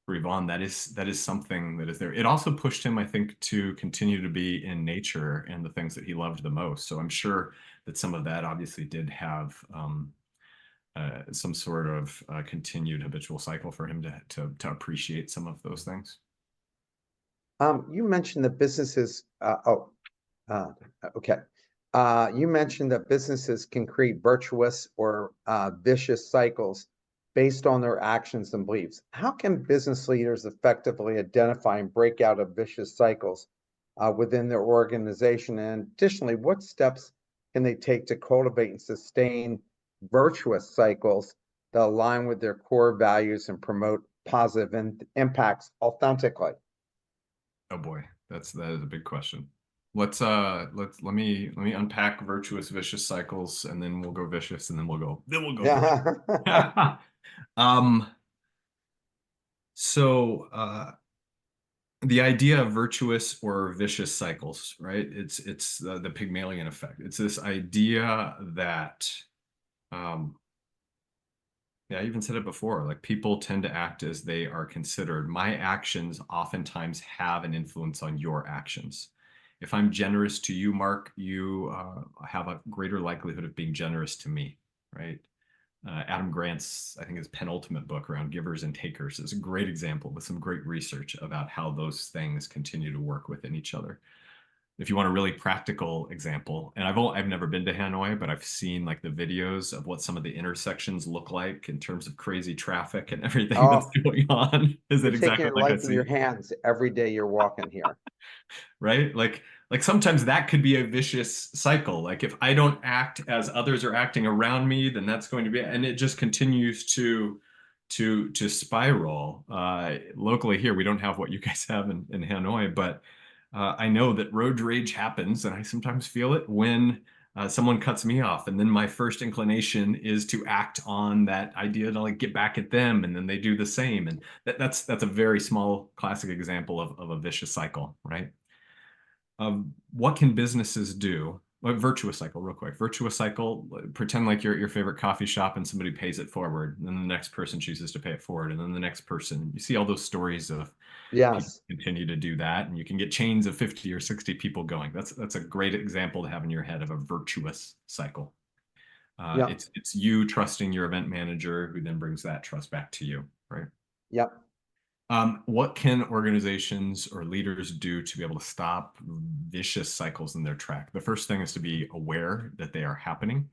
for Yvonne, that is something that is there. It also pushed him, I think, to continue to be in nature and the things that he loved the most. So I'm sure that some of that obviously did have some sort of continued habitual cycle for him to appreciate some of those things. You mentioned that businesses, okay. You mentioned that businesses can create virtuous or vicious cycles based on their actions and beliefs. How can business leaders effectively identify and break out of vicious cycles within their organization? And additionally, what steps can they take to cultivate and sustain virtuous cycles that align with their core values and promote positive impacts authentically? Oh boy, that is a big question. Let me unpack virtuous, vicious cycles, and then we'll go vicious, and then we'll go virtuous. Yeah. Um, so the idea of virtuous or vicious cycles, right? It's the Pygmalion effect. It's this idea that yeah, I even said it before, like people tend to act as they are considered. My actions oftentimes have an influence on your actions. If I'm generous to you, Mark, you have a greater likelihood of being generous to me, right? Adam Grant's, I think, his penultimate book around givers and takers is a great example with some great research about how those things continue to work within each other. If you want a really practical example, and I've never been to Hanoi, but I've seen like the videos of what some of the intersections look like in terms of crazy traffic and everything that's Oh, going on. Is you're it taking exactly your like I life in your see? hands every day you're walking here. Right? Like sometimes that could be a vicious cycle. Like if I don't act as others are acting around me, then that's going to be, and it just continues to spiral. Locally here, we don't have what you guys have in Hanoi, but I know that road rage happens, and I sometimes feel it when someone cuts me off, and then my first inclination is to act on that idea to like get back at them, and then they do the same, and that's a very small classic example of a vicious cycle, right? What can businesses do? Virtuous cycle, real quick. Virtuous cycle, pretend like you're at your favorite coffee shop and somebody pays it forward, and then the next person chooses to pay it forward, and then the next person. You see all those stories of people Yes. continue to do that, and you can get chains of 50 or 60 people going. That's a great example to have in your head of a virtuous cycle. Yep. It's you trusting your event manager, who then brings that trust back to you, right? Yep. What can organizations or leaders do to be able to stop vicious cycles in their track? The first thing is to be aware that they are happening.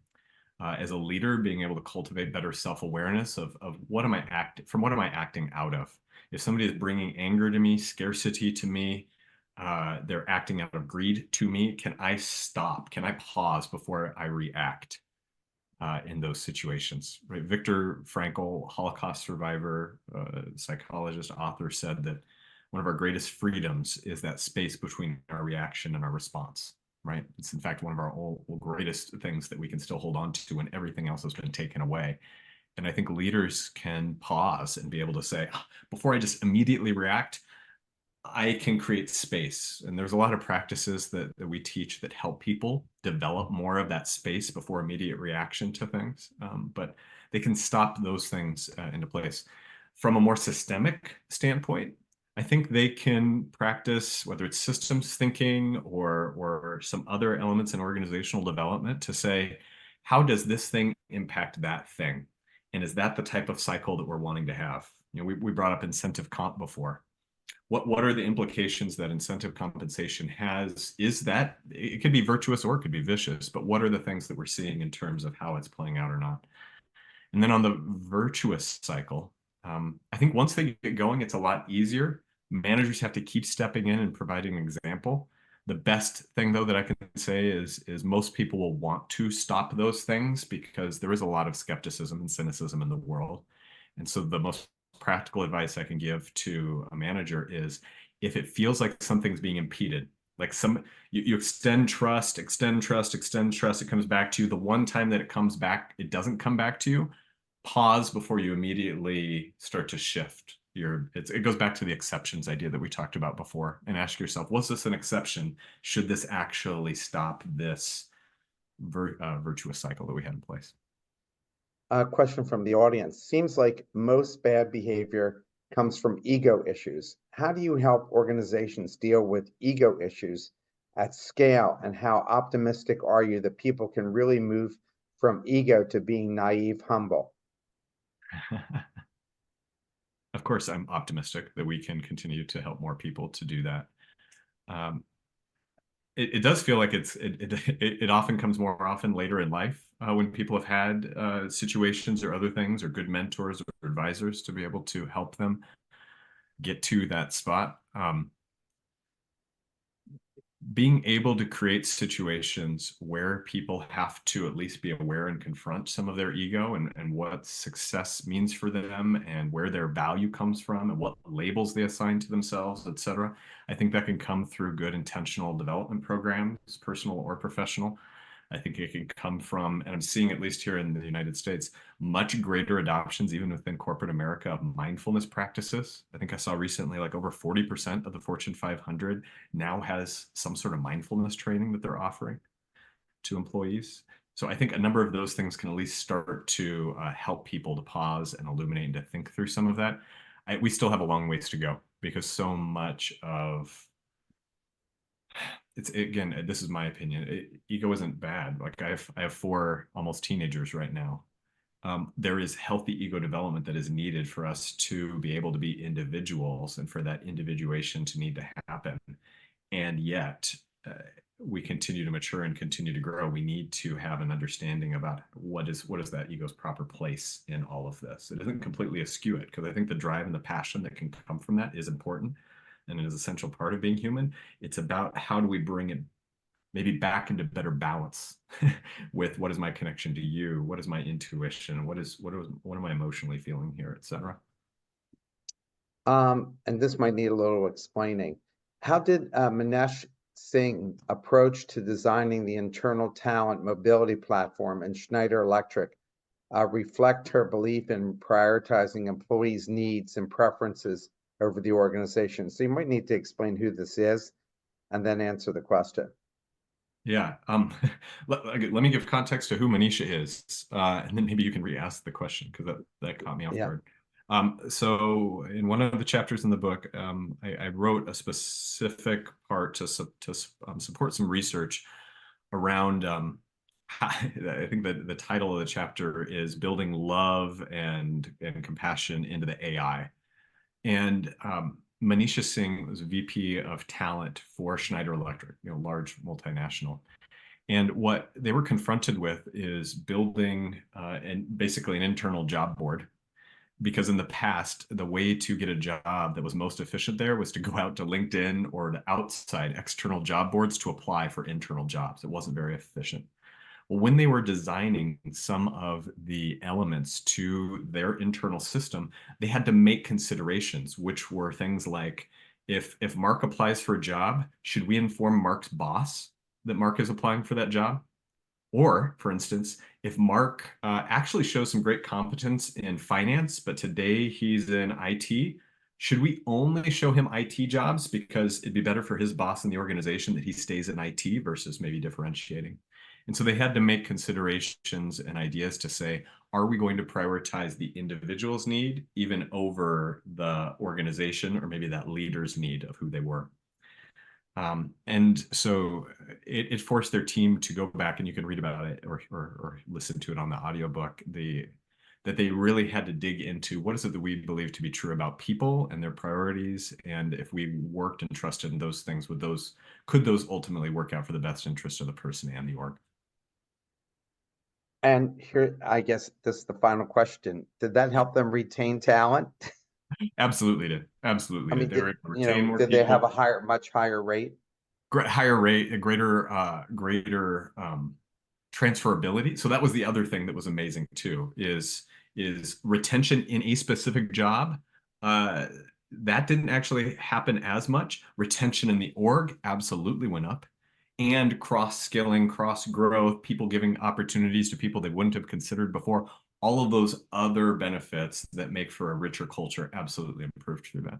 As a leader, being able to cultivate better self-awareness of what am I acting out of? If somebody is bringing anger to me, scarcity to me, they're acting out of greed to me, can I stop? Can I pause before I react? In those situations, right? Viktor Frankl, Holocaust survivor, psychologist, author, said that one of our greatest freedoms is that space between our reaction and our response, right? It's in fact one of our greatest things that we can still hold on to when everything else has been taken away. And I think leaders can pause and be able to say, before I just immediately react, I can create space. And there's a lot of practices that we teach that help people develop more of that space before immediate reaction to things. But they can stop those things into place. From a more systemic standpoint, I think they can practice, whether it's systems thinking or some other elements in organizational development, to say, how does this thing impact that thing? And is that the type of cycle that we're wanting to have? You know, we brought up incentive comp before. What are the implications that incentive compensation has? Is that it could be virtuous or it could be vicious, but what are the things that we're seeing in terms of how it's playing out or not? And then on the virtuous cycle, I think once they get going, it's a lot easier. Managers have to keep stepping in and providing an example. The best thing, though, that I can say is most people will want to stop those things because there is a lot of skepticism and cynicism in the world. And so the most practical advice I can give to a manager is if it feels like something's being impeded, like you extend trust, extend trust, extend trust, it comes back to you. The one time that it comes back, it doesn't come back to you, pause before you immediately start to shift it goes back to the exceptions idea that we talked about before, and ask yourself, was this an exception? Should this actually stop this virtuous cycle that we had in place? A question from the audience. Seems like most bad behavior comes from ego issues. How do you help organizations deal with ego issues at scale? And how optimistic are you that people can really move from ego to being naive, humble? Of course, I'm optimistic that we can continue to help more people to do that. Um, it does feel like it often comes more often later in life when people have had situations or other things or good mentors or advisors to be able to help them get to that spot. Being able to create situations where people have to at least be aware and confront some of their ego and what success means for them and where their value comes from and what labels they assign to themselves, etc. I think that can come through good intentional development programs, personal or professional. I think it can come from, and I'm seeing at least here in the United States, much greater adoptions, even within corporate America, of mindfulness practices. I think I saw recently like over 40% of the Fortune 500 now has some sort of mindfulness training that they're offering to employees. So I think a number of those things can at least start to help people to pause and illuminate and to think through some of that. We still have a long ways to go because so much of it's, again, this is my opinion. Ego isn't bad. Like I have four almost teenagers right now. There is healthy ego development that is needed for us to be able to be individuals and for that individuation to need to happen. And yet, we continue to mature and continue to grow. We need to have an understanding about what is that ego's proper place in all of this. It doesn't completely eschew it, because I think the drive and the passion that can come from that is important and it is an essential part of being human. It's about how do we bring it maybe back into better balance with what is my connection to you, what is my intuition, what am I emotionally feeling here, etc. And this might need a little explaining. How did Manesh Singh approach to designing the internal talent mobility platform in Schneider Electric reflect her belief in prioritizing employees' needs and preferences over the organization? So you might need to explain who this is and then answer the question. Yeah. Let me give context to who Manisha is, and then maybe you can re-ask the question because that caught me off guard. So in one of the chapters in the book, I wrote a specific part to support some research around. I think that the title of the chapter is "Building Love and Compassion into the AI," and Manisha Singh was VP of talent for Schneider Electric, large multinational. And what they were confronted with is building and basically an internal job board. Because in the past, the way to get a job that was most efficient there was to go out to LinkedIn or to outside external job boards to apply for internal jobs. It wasn't very efficient. When they were designing some of the elements to their internal system, they had to make considerations, which were things like, if Mark applies for a job, should we inform Mark's boss that Mark is applying for that job? Or, for instance, if Mark actually shows some great competence in finance, but today he's in IT, should we only show him IT jobs because it'd be better for his boss in the organization that he stays in IT versus maybe differentiating? And so they had to make considerations and ideas to say, are we going to prioritize the individual's need even over the organization or maybe that leader's need of who they were? And so it forced their team to go back, and you can read about it or listen to it on the audiobook, that they really had to dig into what is it that we believe to be true about people and their priorities. And if we worked and trusted in those things, could those ultimately work out for the best interest of the person and the org? And here, I guess this is the final question. Did that help them retain talent? Absolutely did. Absolutely I did. mean, They were able to retain more did they have people. a much higher rate? Higher rate, a greater transferability. So that was the other thing that was amazing too, is retention in a specific job. That didn't actually happen as much. Retention in the org absolutely went up, and cross-skilling, cross-growth, people giving opportunities to people they wouldn't have considered before. All of those other benefits that make for a richer culture absolutely improved through that.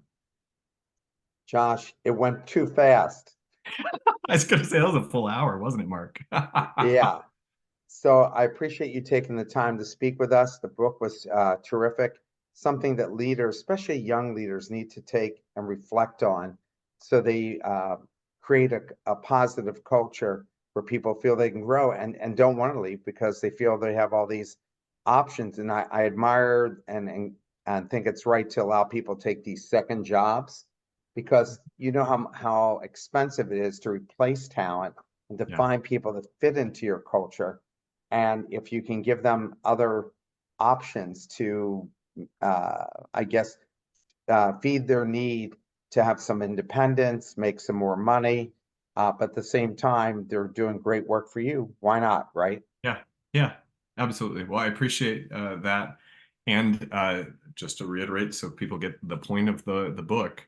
Josh, it went too fast. I was going to say that was a full hour, wasn't it, Mark? Yeah. So I appreciate you taking the time to speak with us. The book was terrific. something that leaders, especially young leaders, need to take and reflect on so they create a positive culture where people feel they can grow and don't want to leave because they feel they have all these options. And I admire and think it's right to allow people to take these second jobs because you know how expensive it is to replace talent and to Yeah. find people that fit into your culture. And if you can give them other options to, I guess, feed their need to have some independence, make some more money, but at the same time, they're doing great work for you. Why not, right? Yeah, yeah, absolutely. Well, I appreciate that. And just to reiterate, so people get the point of the book,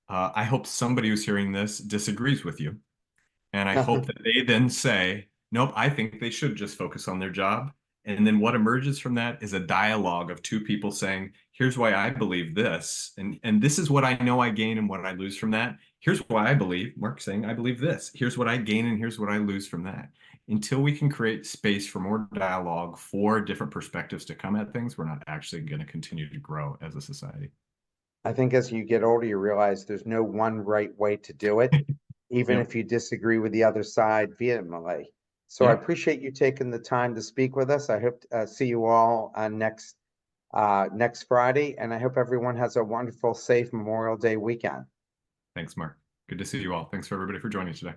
I hope somebody who's hearing this disagrees with you. And I hope that they then say, nope, I think they should just focus on their job. And then what emerges from that is a dialogue of two people saying, here's why I believe this. And this is what I know I gain and what I lose from that. Here's why I believe, Mark saying, I believe this. Here's what I gain and here's what I lose from that. Until we can create space for more dialogue, for different perspectives to come at things, we're not actually going to continue to grow as a society. I think as you get older, you realize there's no one right way to do it, even Yep. if you disagree with the other side vehemently. So I Yep. appreciate you taking the time to speak with us. I hope to see you all next Friday, and I hope everyone has a wonderful, safe Memorial Day weekend. Thanks, Mark. Good to see you all. Thanks for everybody for joining today.